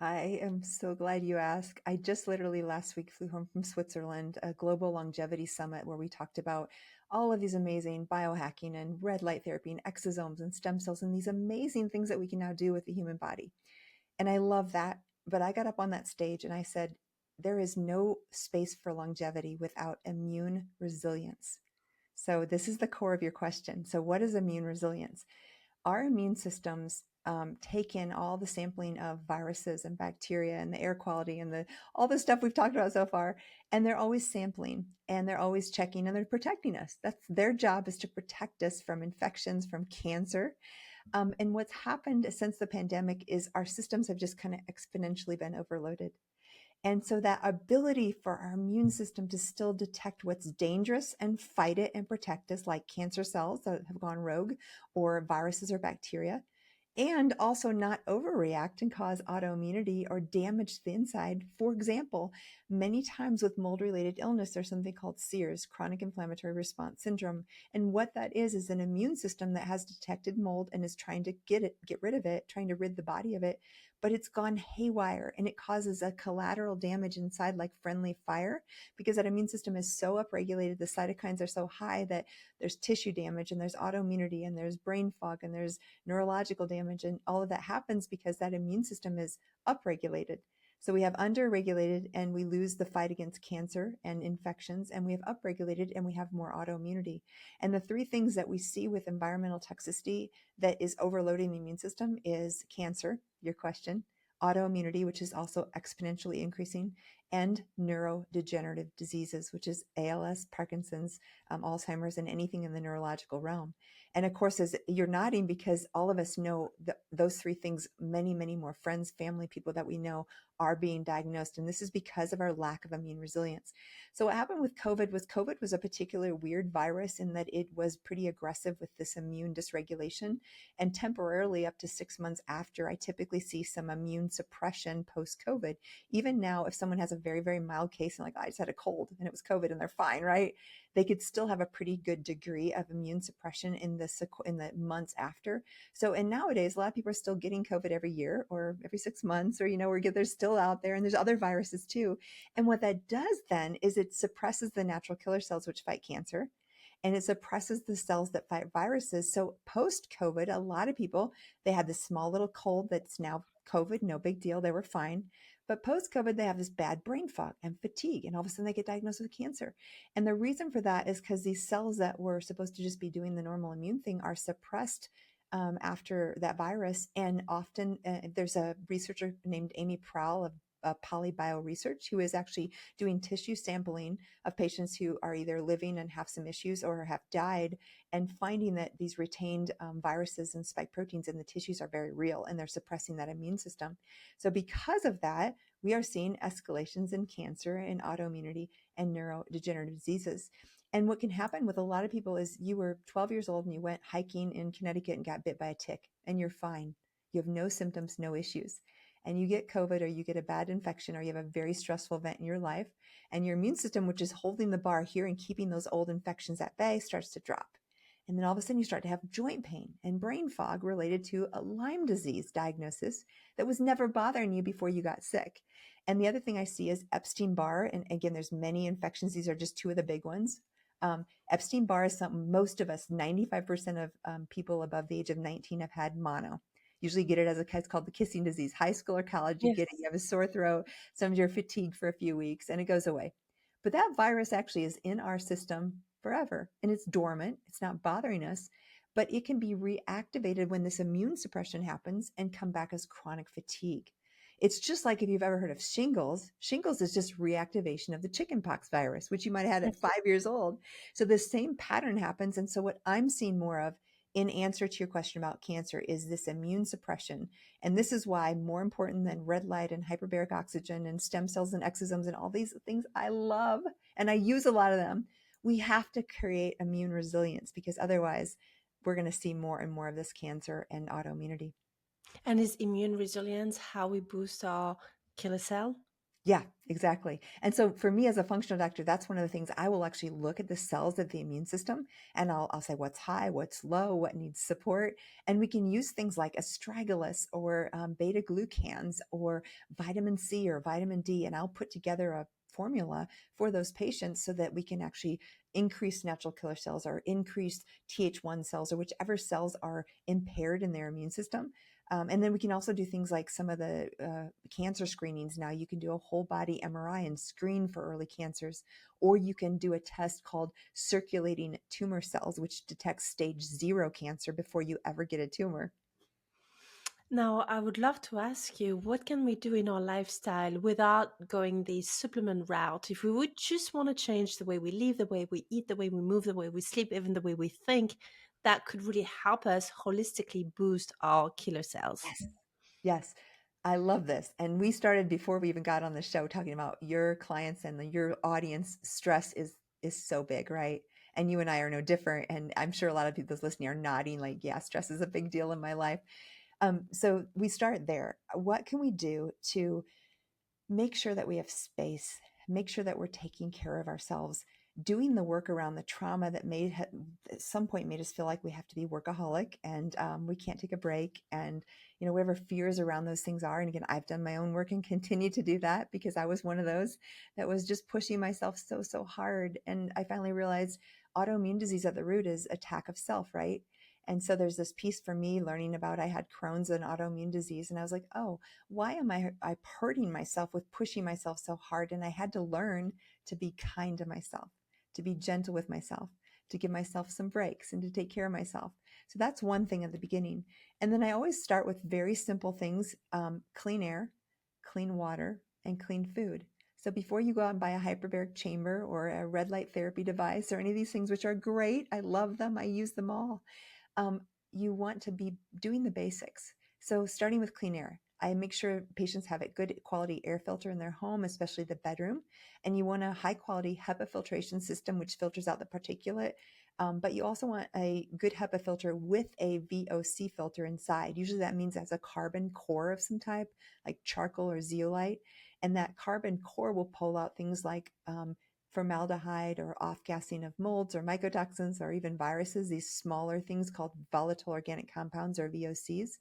I am so glad you asked. I just literally last week flew home from Switzerland, a global longevity summit where we talked about all of these amazing biohacking and red light therapy and exosomes and stem cells and these amazing things that we can now do with the human body. And I love that. But I got up on that stage and I said, there is no space for longevity without immune resilience. So, this is the core of your question. So, what is immune resilience? Our immune systems take in all the sampling of viruses and bacteria and the air quality and the all the stuff we've talked about so far, and they're always sampling and they're always checking and they're protecting us. That's their job, is to protect us from infections, from cancer. And what's happened since the pandemic is our systems have just kind of exponentially been overloaded. And so that ability for our immune system to still detect what's dangerous and fight it and protect us, like cancer cells that have gone rogue or viruses or bacteria, and also not overreact and cause autoimmunity or damage to the inside. For example, many times with mold related illness, there's something called CIRS, chronic inflammatory response syndrome. And what that is an immune system that has detected mold and is trying to get rid of it, trying to rid the body of it, but it's gone haywire and it causes a collateral damage inside like friendly fire because that immune system is so upregulated. The cytokines are so high that there's tissue damage and there's autoimmunity and there's brain fog and there's neurological damage. And all of that happens because that immune system is upregulated. So we have underregulated and we lose the fight against cancer and infections, and we have upregulated and we have more autoimmunity. And the three things that we see with environmental toxicity that is overloading the immune system is cancer, your question, autoimmunity, which is also exponentially increasing, and neurodegenerative diseases, which is ALS, Parkinson's, Alzheimer's, and anything in the neurological realm. And of course, as you're nodding, because all of us know those three things, many, many more friends, family, people that we know are being diagnosed. And this is because of our lack of immune resilience. So what happened with COVID was a particular weird virus in that it was pretty aggressive with this immune dysregulation. And temporarily up to 6 months after, I typically see some immune suppression post-COVID. Even now, if someone has a very, very mild case and like, I just had a cold and it was COVID and they're fine, right? They could still have a pretty good degree of immune suppression in the months after. So, and nowadays, a lot of people are still getting COVID every year or every 6 months, or, they're still out there, and there's other viruses too. And what that does then is it suppresses the natural killer cells which fight cancer, and it suppresses the cells that fight viruses. So post COVID, a lot of people, they had this small little cold that's now COVID, no big deal, they were fine. But post COVID, they have this bad brain fog and fatigue, and all of a sudden they get diagnosed with cancer. And the reason for that is because these cells that were supposed to just be doing the normal immune thing are suppressed after that virus. And often there's a researcher named Amy Prowl of Polybio Research who is actually doing tissue sampling of patients who are either living and have some issues or have died, and finding that these retained viruses and spike proteins in the tissues are very real and they're suppressing that immune system. So because of that, we are seeing escalations in cancer and autoimmunity and neurodegenerative diseases. And what can happen with a lot of people is you were 12 years old and you went hiking in Connecticut and got bit by a tick and you're fine. You have no symptoms, no issues. And you get COVID or you get a bad infection or you have a very stressful event in your life, and your immune system, which is holding the bar here and keeping those old infections at bay, starts to drop. And then all of a sudden you start to have joint pain and brain fog related to a Lyme disease diagnosis that was never bothering you before you got sick. And the other thing I see is Epstein-Barr. And again, there's many infections. These are just two of the big ones. Epstein-Barr is something most of us, 95% of people above the age of 19 have had mono. Usually get it as it's called the kissing disease. High school or college, you Yes. get it. You have a sore throat. Sometimes you're fatigued for a few weeks and it goes away. But that virus actually is in our system forever and it's dormant. It's not bothering us, but it can be reactivated when this immune suppression happens and come back as chronic fatigue. It's just like if you've ever heard of shingles. Shingles is just reactivation of the chickenpox virus, which you might have had at 5 years old. So the same pattern happens. And so what I'm seeing more of in answer to your question about cancer is this immune suppression. And this is why, more important than red light and hyperbaric oxygen and stem cells and exosomes and all these things I love, and I use a lot of them, we have to create immune resilience, because otherwise we're going to see more and more of this cancer and autoimmunity. And is immune resilience how we boost our killer cell? Yeah, exactly. And so for me as a functional doctor, that's one of the things I will actually look at the cells of the immune system, and I'll say what's high, what's low, what needs support. And we can use things like astragalus or beta glucans or vitamin C or vitamin D. And I'll put together a formula for those patients so that we can actually increase natural killer cells or increase Th1 cells or whichever cells are impaired in their immune system. And then we can also do things like some of the cancer screenings. Now you can do a whole body MRI and screen for early cancers, or you can do a test called circulating tumor cells, which detects stage 0 cancer before you ever get a tumor. Now, I would love to ask you, what can we do in our lifestyle without going the supplement route? If we would just want to change the way we live, the way we eat, the way we move, the way we sleep, even the way we think, that could really help us holistically boost our killer cells. Yes. Yes. I love this. And we started before we even got on the show talking about your clients and your audience. Stress is so big, right? And you and I are no different. And I'm sure a lot of people listening are nodding like, yeah, stress is a big deal in my life. So we start there. What can we do to make sure that we have space, make sure that we're taking care of ourselves, doing the work around the trauma that at some point made us feel like we have to be workaholic and we can't take a break, and whatever fears around those things are. And again, I've done my own work and continue to do that because I was one of those that was just pushing myself so hard. And I finally realized autoimmune disease at the root is attack of self, right? And so there's this piece for me learning about, I had Crohn's and autoimmune disease, and I was like, oh, why am I hurting myself with pushing myself so hard? And I had to learn to be kind to myself, to be gentle with myself, to give myself some breaks and to take care of myself. So that's one thing at the beginning. And then I always start with very simple things: clean air, clean water, and clean food. So before you go out and buy a hyperbaric chamber or a red light therapy device or any of these things, which are great, I love them, I use them all, um, you want to be doing the basics. So starting with clean air, I make sure patients have a good quality air filter in their home, especially the bedroom. And you want a high quality HEPA filtration system, which filters out the particulate. But you also want a good HEPA filter with a VOC filter inside. Usually that means it has a carbon core of some type, like charcoal or zeolite. And that carbon core will pull out things like formaldehyde or off-gassing of molds or mycotoxins or even viruses, these smaller things called volatile organic compounds or VOCs.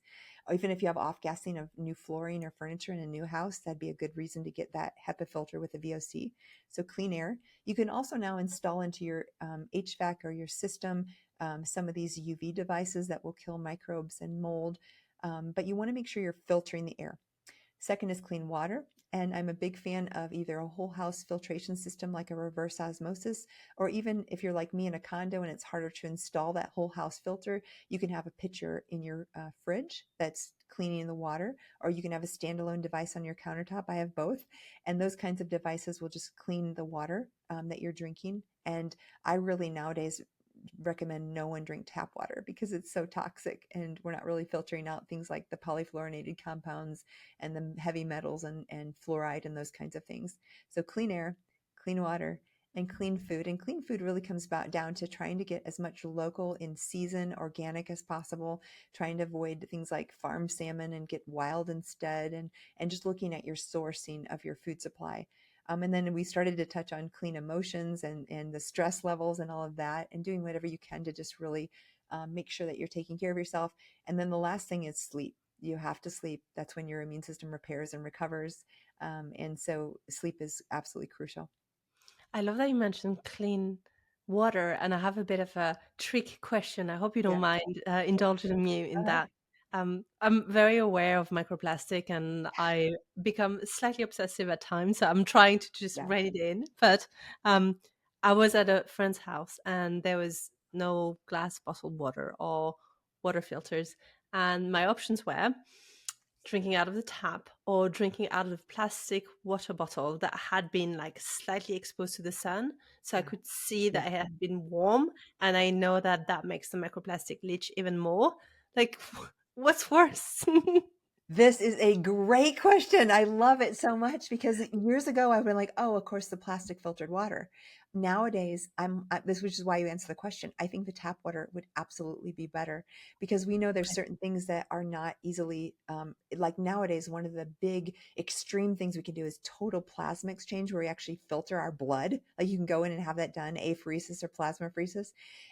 Or even if you have off-gassing of new flooring or furniture in a new house, that'd be a good reason to get that HEPA filter with a VOC. So clean air. You can also now install into your HVAC or your system some of these UV devices that will kill microbes and mold. But you want to make sure you're filtering the air. Second is clean water. And I'm a big fan of either a whole house filtration system like a reverse osmosis, or even if you're like me in a condo and it's harder to install that whole house filter, you can have a pitcher in your fridge that's cleaning the water, or you can have a standalone device on your countertop. I have both. And those kinds of devices will just clean the water that you're drinking. And I really nowadays recommend no one drink tap water because it's so toxic and we're not really filtering out things like the polyfluorinated compounds and the heavy metals and fluoride and those kinds of things. So clean air, clean water, and clean food. And clean food really comes about down to trying to get as much local, in season, organic as possible, trying to avoid things like farm salmon and get wild instead, and just looking at your sourcing of your food supply. And then we started to touch on clean emotions and the stress levels and all of that, and doing whatever you can to just really make sure that you're taking care of yourself. And then the last thing is sleep. You have to sleep. That's when your immune system repairs and recovers. And so sleep is absolutely crucial. I love that you mentioned clean water, and I have a bit of a trick question. I hope you don't Yeah. mind indulging me in Uh-huh. that. I'm very aware of microplastic, and I become slightly obsessive at times. So I'm trying to just Yeah. rein it in. But um, I was at a friend's house, and there was no glass bottled water or water filters, and my options were drinking out of the tap or drinking out of a plastic water bottle that had been like slightly exposed to the sun, so I Yeah. could see Yeah. that it had been warm, and I know that that makes the microplastic leach even more. Like, what's worse? This is a great question. I love it so much because years ago I've been like, oh, of course, the plastic filtered water. Nowadays, this, which is why you answer the question. I think the tap water would absolutely be better because we know there's certain things that are not easily, like nowadays, one of the big extreme things we can do is total plasma exchange, where we actually filter our blood. Like you can go in and have that done, apheresis or plasmapheresis.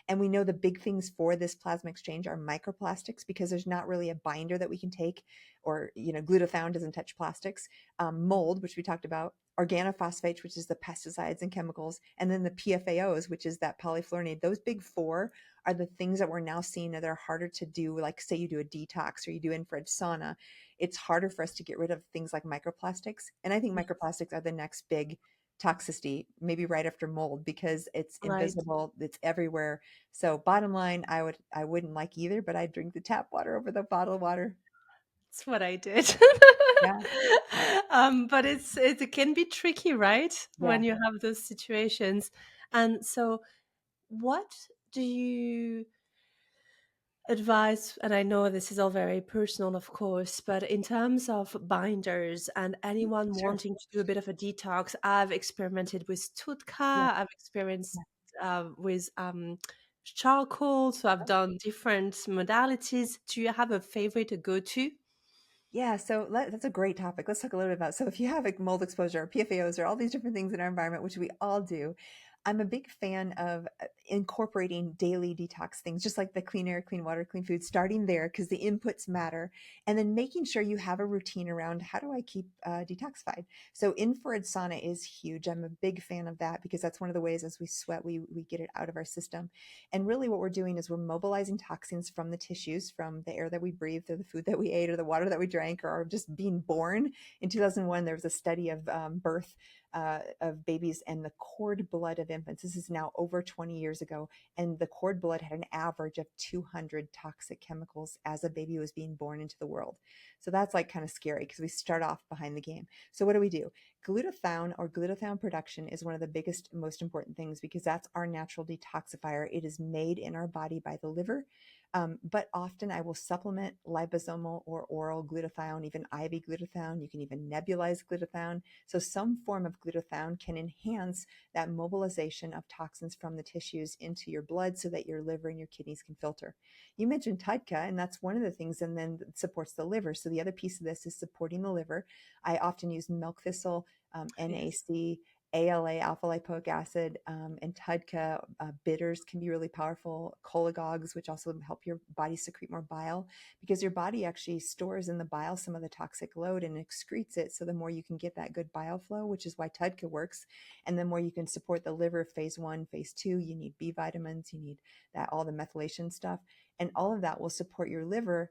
And we know the big things for this plasma exchange are microplastics because there's not really a binder that we can take, or glutathione doesn't touch plastics, mold, which we talked about, organophosphates, which is the pesticides and chemicals, and then the PFAOs, which is that polyfluorinated. Those big four are the things that we're now seeing that are harder to do. Like say you do a detox or you do infrared sauna, it's harder for us to get rid of things like microplastics. And I think microplastics are the next big toxicity, maybe right after mold, because it's Right. invisible, it's everywhere. So bottom line, I wouldn't like either, but I'd drink the tap water over the bottled water. That's what I did. Yeah. But it can be tricky, right? When Yeah. you have those situations. And so, what do you advice, and I know this is all very personal, of course, but in terms of binders and anyone Sure. wanting to do a bit of a detox, I've experimented with Tutka, Yeah. I've experienced Yeah. with charcoal, so I've done different modalities. Do you have a favorite to go to? Yeah, so that's a great topic. Let's talk a little bit about. So, if you have like mold exposure or PFAOs or all these different things in our environment, which we all do, I'm a big fan of incorporating daily detox things, just like the clean air, clean water, clean food, starting there because the inputs matter. And then making sure you have a routine around how do I keep detoxified. So, infrared sauna is huge. I'm a big fan of that because that's one of the ways as we sweat, we get it out of our system. And really, what we're doing is we're mobilizing toxins from the tissues, from the air that we breathed, or the food that we ate, or the water that we drank, or just being born. In 2001, there was a study of birth of babies and the cord blood of infants. This is now over 20 years ago. And the cord blood had an average of 200 toxic chemicals as a baby was being born into the world. So that's like kind of scary because we start off behind the game. So what do? Glutathione or glutathione production is one of the biggest, most important things because that's our natural detoxifier. It is made in our body by the liver. But often I will supplement liposomal or oral glutathione, even IV glutathione. You can even nebulize glutathione. So some form of glutathione can enhance that mobilization of toxins from the tissues into your blood so that your liver and your kidneys can filter. You mentioned TUDCA, and that's one of the things, and then it supports the liver. So the other piece of this is supporting the liver. I often use milk thistle, Yes. NAC, ALA, alpha lipoic acid, and TUDCA. Bitters can be really powerful. Cholagogues, which also help your body secrete more bile, because your body actually stores in the bile some of the toxic load and excretes it. So the more you can get that good bile flow, which is why TUDCA works, and the more you can support the liver phase 1, phase 2, you need B vitamins, you need that, all the methylation stuff, and all of that will support your liver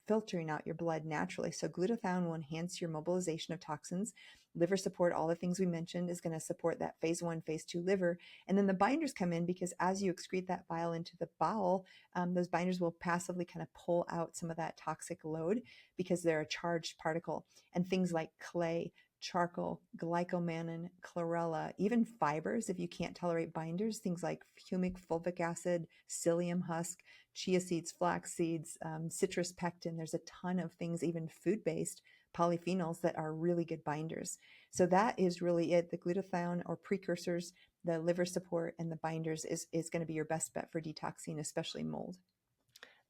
filtering out your blood naturally. So glutathione will enhance your mobilization of toxins. Liver support, all the things we mentioned, is going to support that phase 1, phase 2 liver. And then the binders come in because as you excrete that bile into the bowel, those binders will passively kind of pull out some of that toxic load because they're a charged particle. And things like clay, charcoal, glycomannan, chlorella, even fibers, if you can't tolerate binders, things like humic fulvic acid, psyllium husk, chia seeds, flax seeds, citrus pectin. There's a ton of things, even food-based polyphenols that are really good binders. So that is really it. The glutathione or precursors, the liver support, and the binders is going to be your best bet for detoxing, especially mold.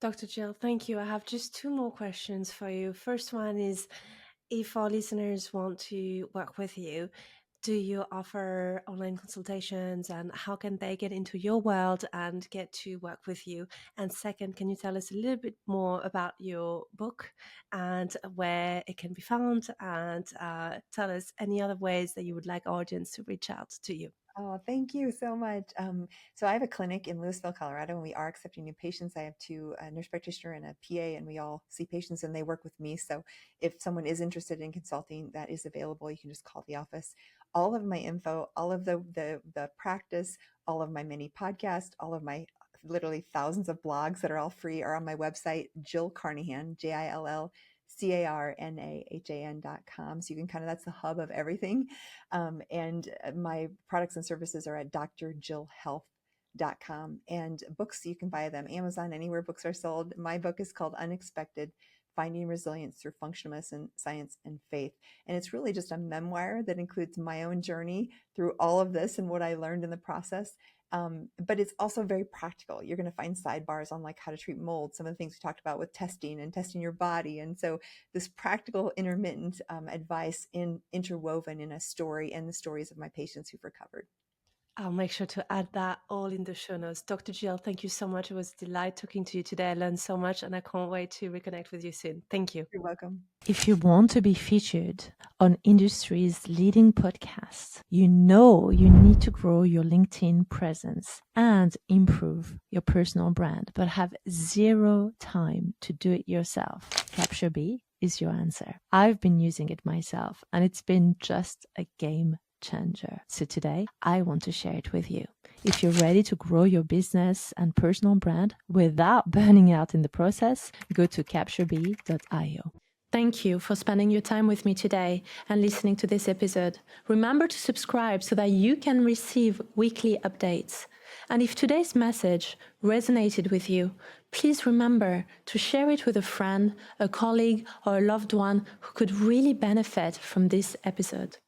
Dr. Jill, thank you. I have just two more questions for you. First one is, if our listeners want to work with you, do you offer online consultations, and how can they get into your world and get to work with you? And second, can you tell us a little bit more about your book and where it can be found, and tell us any other ways that you would like our audience to reach out to you? Oh, thank you so much. So I have a clinic in Louisville, Colorado, and we are accepting new patients. I have two, a nurse practitioner and a PA, and we all see patients and they work with me. So if someone is interested in consulting, that is available. You can just call the office. All of my info, all of the practice, all of my mini podcast, all of my literally thousands of blogs that are all free are on my website, Jill Carnahan, JILLCARNAHAN.com. So you can kind of, that's the hub of everything. And my products and services are at drjillhealth.com. And books, you can buy them Amazon, anywhere books are sold. My book is called Unexpected: Finding Resilience Through Functional Medicine, Science, and Faith. And it's really just a memoir that includes my own journey through all of this and what I learned in the process. But it's also very practical. You're going to find sidebars on like how to treat mold, some of the things we talked about with testing and testing your body. And so this practical intermittent advice interwoven in a story and the stories of my patients who've recovered. I'll make sure to add that all in the show notes. Dr. Jill, thank you so much. It was a delight talking to you today. I learned so much and I can't wait to reconnect with you soon. Thank you. You're welcome. If you want to be featured on industry's leading podcasts, you know you need to grow your LinkedIn presence and improve your personal brand, but have zero time to do it yourself. Capture B is your answer. I've been using it myself and it's been just a game changer. So today I want to share it with you. If you're ready to grow your business and personal brand without burning out in the process, go to captureb.io. Thank you for spending your time with me today and listening to this episode. Remember to subscribe so that you can receive weekly updates. And if today's message resonated with you, please remember to share it with a friend, a colleague, or a loved one who could really benefit from this episode.